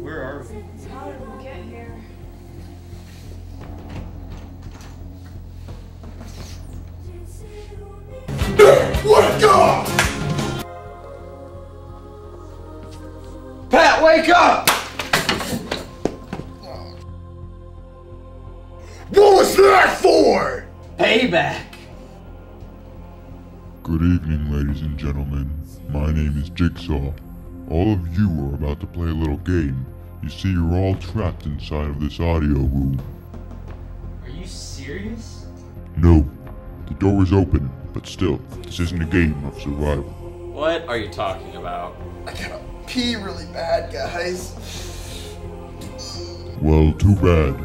Where are we? How did we get here? Let's go! Pat, wake up! What was that for? Payback! Good evening, ladies and gentlemen. My name is Jigsaw. All of you are about to play a little game. You see, you're all trapped inside of this audio room. Are you serious? No, the door is open, but still, this isn't a game of survival. What are you talking about? I gotta pee really bad, guys. Well, too bad.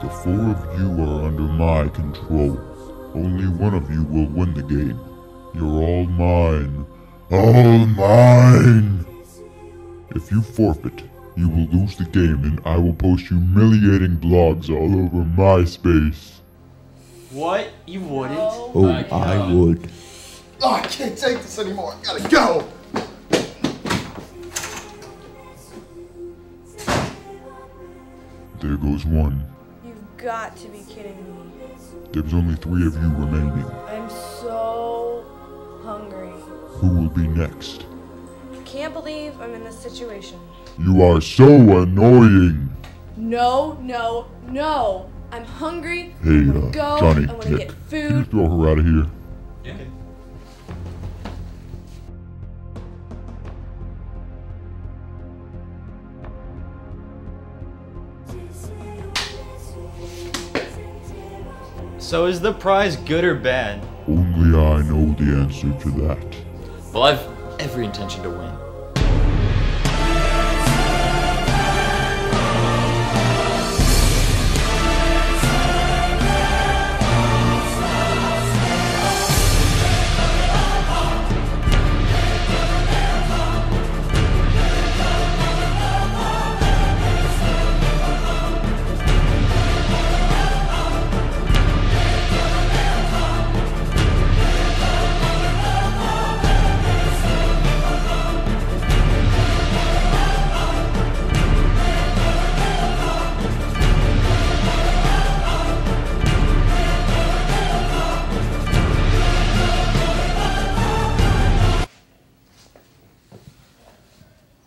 The four of you are under my control. Only one of you will win the game. You're all mine. All mine! If you forfeit, you will lose the game and I will post humiliating blogs all over MySpace. What? You wouldn't? Oh, I would. Oh, I can't take this anymore. I gotta go. There goes one. You've got to be kidding me. There's only 3 of you remaining. I'm so hungry. Who will be next? Can't believe I'm in this situation. You are so annoying! No, no, no. I'm hungry. Hey, I'm gonna go. Johnny, I wanna get can you food. throw her out of here? Yeah. So is the prize good or bad? Only I know the answer to that. Well, I've every intention to win.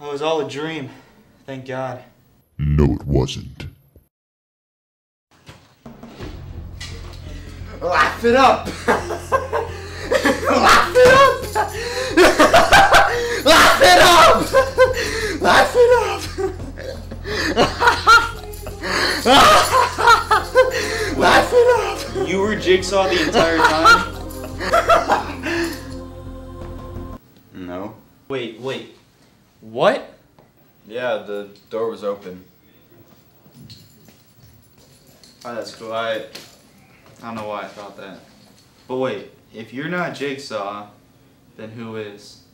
It was all a dream. Thank God. No, it wasn't. Laugh it up. Laugh it up. Laugh it up. Laugh it up. Laugh it up. You were Jigsaw the entire time? No. Wait. What? Yeah, the door was open. Oh, that's cool. I don't know why I thought that. But wait, if you're not Jigsaw, then who is?